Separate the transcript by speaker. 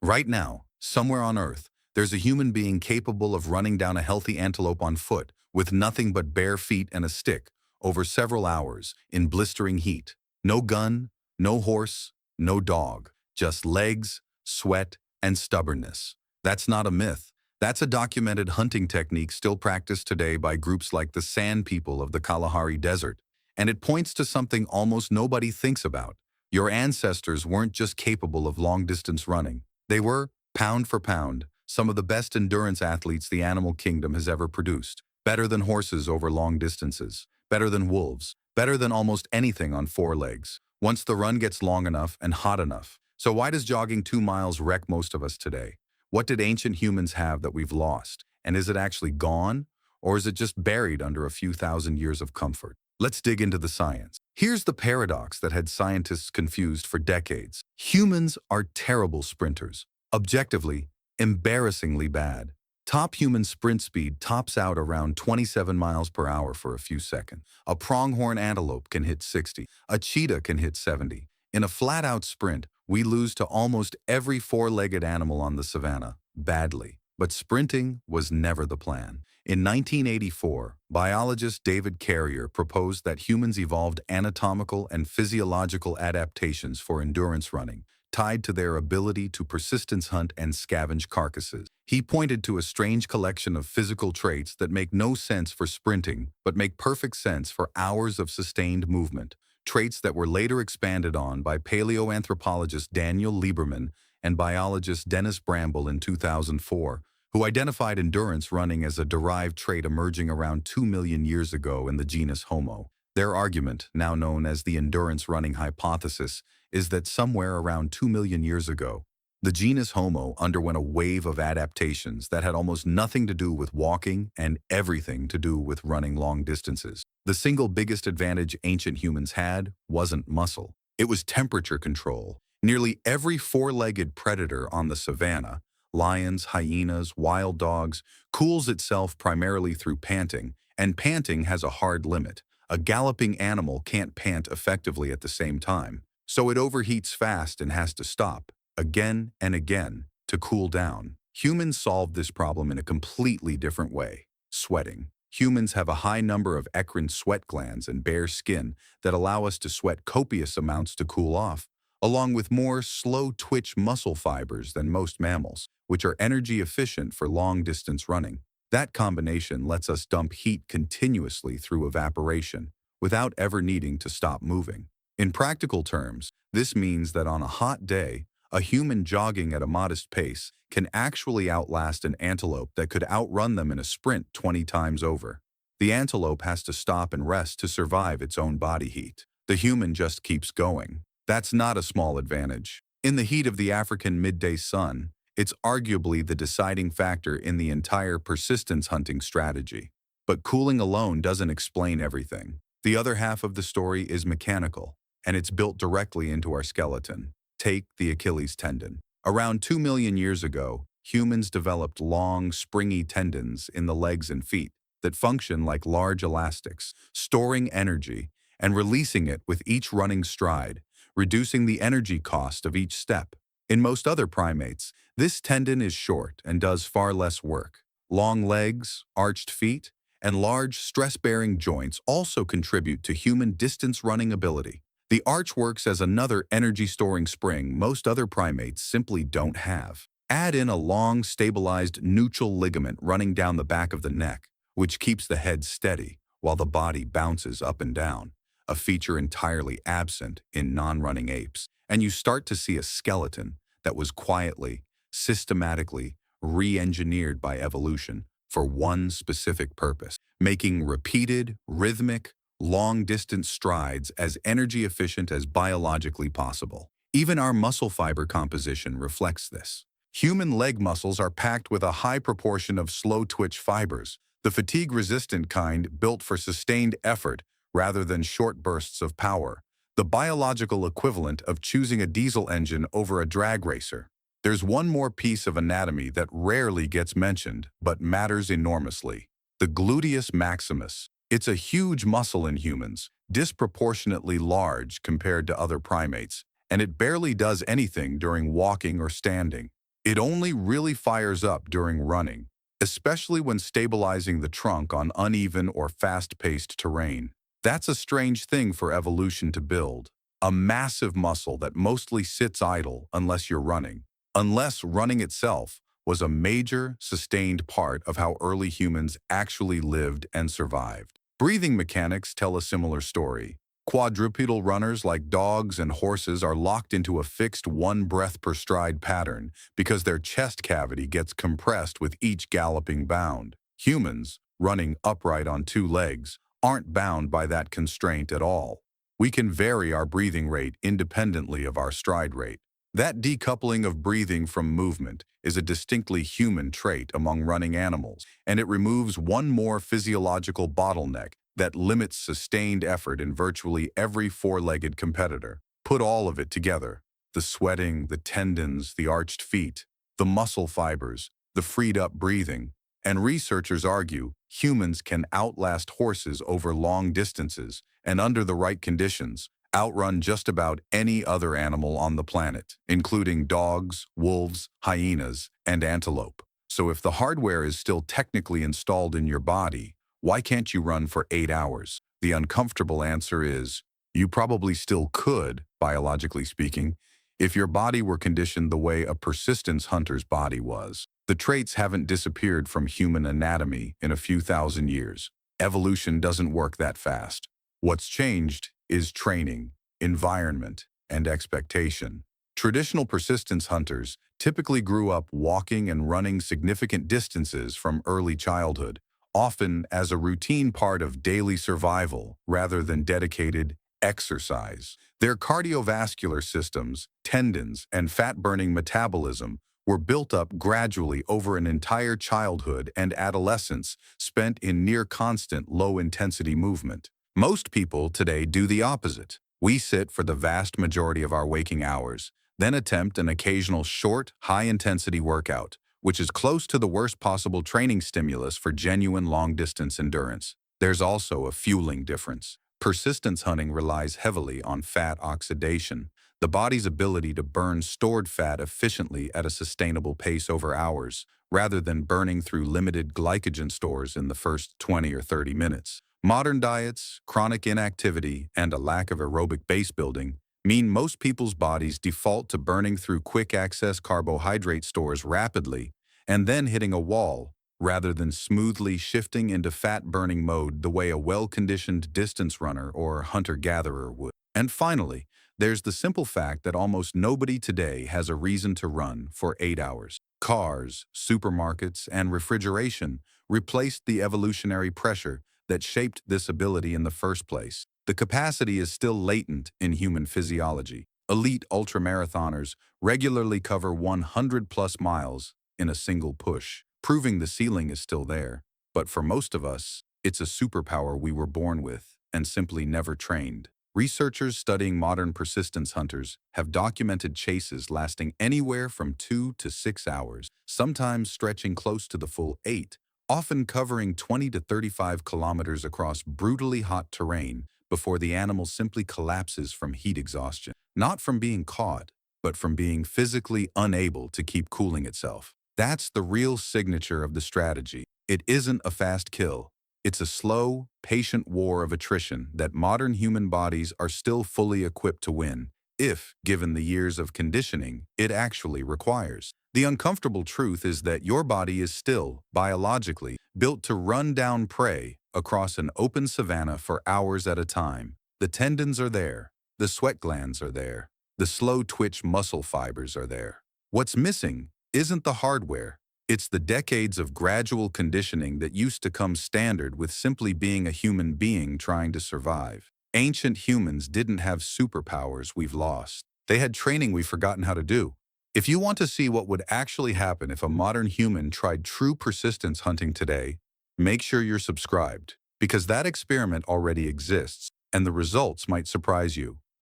Speaker 1: Right now, somewhere on Earth, there's a human being capable of running down a healthy antelope on foot with nothing but bare feet and a stick over several hours in blistering heat. No gun, no horse, no dog, just legs, sweat, and stubbornness. That's not a myth. That's a documented hunting technique still practiced today by groups like the Sand People of the Kalahari Desert. And it points to something almost nobody thinks about. Your ancestors weren't just capable of long-distance running. They were, pound for pound, some of the best endurance athletes the animal kingdom has ever produced. Better than horses over long distances. Better than wolves. Better than almost anything on four legs. Once the run gets long enough and hot enough. So why does jogging 2 miles wreck most of us today? What did ancient humans have that we've lost? And is it actually gone? Or is it just buried under a few thousand years of comfort? Let's dig into the science. Here's the paradox that had scientists confused for decades. Humans are terrible sprinters. Objectively, embarrassingly bad. Top human sprint speed tops out around 27 miles per hour for a few seconds. A pronghorn antelope can hit 60. A cheetah can hit 70. In a flat-out sprint, we lose to almost every four-legged animal on the savannah, badly. But sprinting was never the plan. In 1984, biologist David Carrier proposed that humans evolved anatomical and physiological adaptations for endurance running, tied to their ability to persistence hunt and scavenge carcasses. He pointed to a strange collection of physical traits that make no sense for sprinting, but make perfect sense for hours of sustained movement. Traits that were later expanded on by paleoanthropologist Daniel Lieberman and biologist Dennis Bramble in 2004, who identified endurance running as a derived trait emerging around 2 million years ago in the genus Homo. Their argument, now known as the endurance running hypothesis, is that somewhere around 2 million years ago, the genus Homo underwent a wave of adaptations that had almost nothing to do with walking and everything to do with running long distances. The single biggest advantage ancient humans had wasn't muscle. It was temperature control. Nearly every four-legged predator on the savannah, lions, hyenas, wild dogs, cools itself primarily through panting, and panting has a hard limit. A galloping animal can't pant effectively at the same time, so it overheats fast and has to stop, again and again, to cool down. Humans solved this problem in a completely different way: sweating. Humans have a high number of eccrine sweat glands and bare skin that allow us to sweat copious amounts to cool off, along with more slow-twitch muscle fibers than most mammals, which are energy efficient for long-distance running. That combination lets us dump heat continuously through evaporation, without ever needing to stop moving. In practical terms, this means that on a hot day, a human jogging at a modest pace can actually outlast an antelope that could outrun them in a sprint 20 times over. The antelope has to stop and rest to survive its own body heat. The human just keeps going. That's not a small advantage. In the heat of the African midday sun, it's arguably the deciding factor in the entire persistence hunting strategy. But cooling alone doesn't explain everything. The other half of the story is mechanical, and it's built directly into our skeleton. Take the Achilles tendon. Around 2 million years ago, humans developed long, springy tendons in the legs and feet that function like large elastics, storing energy and releasing it with each running stride, reducing the energy cost of each step. In most other primates, this tendon is short and does far less work. Long legs, arched feet, and large stress-bearing joints also contribute to human distance running ability. The arch works as another energy-storing spring most other primates simply don't have. Add in a long, stabilized nuchal ligament running down the back of the neck, which keeps the head steady while the body bounces up and down, a feature entirely absent in non-running apes, and you start to see a skeleton that was quietly, systematically re-engineered by evolution for one specific purpose: making repeated, rhythmic, long-distance strides as energy-efficient as biologically possible. Even our muscle fiber composition reflects this. Human leg muscles are packed with a high proportion of slow-twitch fibers, the fatigue-resistant kind built for sustained effort rather than short bursts of power, the biological equivalent of choosing a diesel engine over a drag racer. There's one more piece of anatomy that rarely gets mentioned but matters enormously: the gluteus maximus. It's a huge muscle in humans, disproportionately large compared to other primates, and it barely does anything during walking or standing. It only really fires up during running, especially when stabilizing the trunk on uneven or fast-paced terrain. That's a strange thing for evolution to build. A massive muscle that mostly sits idle unless you're running. Unless running itself was a major, sustained part of how early humans actually lived and survived. Breathing mechanics tell a similar story. Quadrupedal runners like dogs and horses are locked into a fixed one breath per stride pattern because their chest cavity gets compressed with each galloping bound. Humans, running upright on two legs, aren't bound by that constraint at all. We can vary our breathing rate independently of our stride rate. That decoupling of breathing from movement is a distinctly human trait among running animals, and it removes one more physiological bottleneck that limits sustained effort in virtually every four-legged competitor. Put all of it together: the sweating, the tendons, the arched feet, the muscle fibers, the freed-up breathing, and researchers argue humans can outlast horses over long distances and, under the right conditions, outrun just about any other animal on the planet, including dogs, wolves, hyenas, and antelope. So if the hardware is still technically installed in your body, why can't you run for 8 hours? The uncomfortable answer is, you probably still could, biologically speaking, if your body were conditioned the way a persistence hunter's body was. The traits haven't disappeared from human anatomy in a few thousand years. Evolution doesn't work that fast. What's changed is training, environment, and expectation. Traditional persistence hunters typically grew up walking and running significant distances from early childhood, often as a routine part of daily survival rather than dedicated exercise. Their cardiovascular systems, tendons, and fat-burning metabolism were built up gradually over an entire childhood and adolescence spent in near-constant low-intensity movement. Most people today do the opposite. We sit for the vast majority of our waking hours, then attempt an occasional short, high-intensity workout, which is close to the worst possible training stimulus for genuine long-distance endurance. There's also a fueling difference. Persistence hunting relies heavily on fat oxidation, the body's ability to burn stored fat efficiently at a sustainable pace over hours, rather than burning through limited glycogen stores in the first 20 or 30 minutes. Modern diets, chronic inactivity, and a lack of aerobic base building mean most people's bodies default to burning through quick-access carbohydrate stores rapidly and then hitting a wall, rather than smoothly shifting into fat-burning mode the way a well-conditioned distance runner or hunter-gatherer would. And finally, there's the simple fact that almost nobody today has a reason to run for 8 hours. Cars, supermarkets, and refrigeration replaced the evolutionary pressure that shaped this ability in the first place. The capacity is still latent in human physiology. Elite ultramarathoners regularly cover 100-plus miles in a single push, proving the ceiling is still there. But for most of us, it's a superpower we were born with and simply never trained. Researchers studying modern persistence hunters have documented chases lasting anywhere from 2 to 6 hours, sometimes stretching close to the full 8, often covering 20 to 35 kilometers across brutally hot terrain before the animal simply collapses from heat exhaustion. Not from being caught, but from being physically unable to keep cooling itself. That's the real signature of the strategy. It isn't a fast kill. It's a slow, patient war of attrition that modern human bodies are still fully equipped to win, if, given the years of conditioning, it actually requires. The uncomfortable truth is that your body is still, biologically, built to run down prey across an open savanna for hours at a time. The tendons are there, the sweat glands are there, the slow twitch muscle fibers are there. What's missing isn't the hardware. It's the decades of gradual conditioning that used to come standard with simply being a human being trying to survive. Ancient humans didn't have superpowers we've lost. They had training we've forgotten how to do. If you want to see what would actually happen if a modern human tried true persistence hunting today, make sure you're subscribed, because that experiment already exists, and the results might surprise you.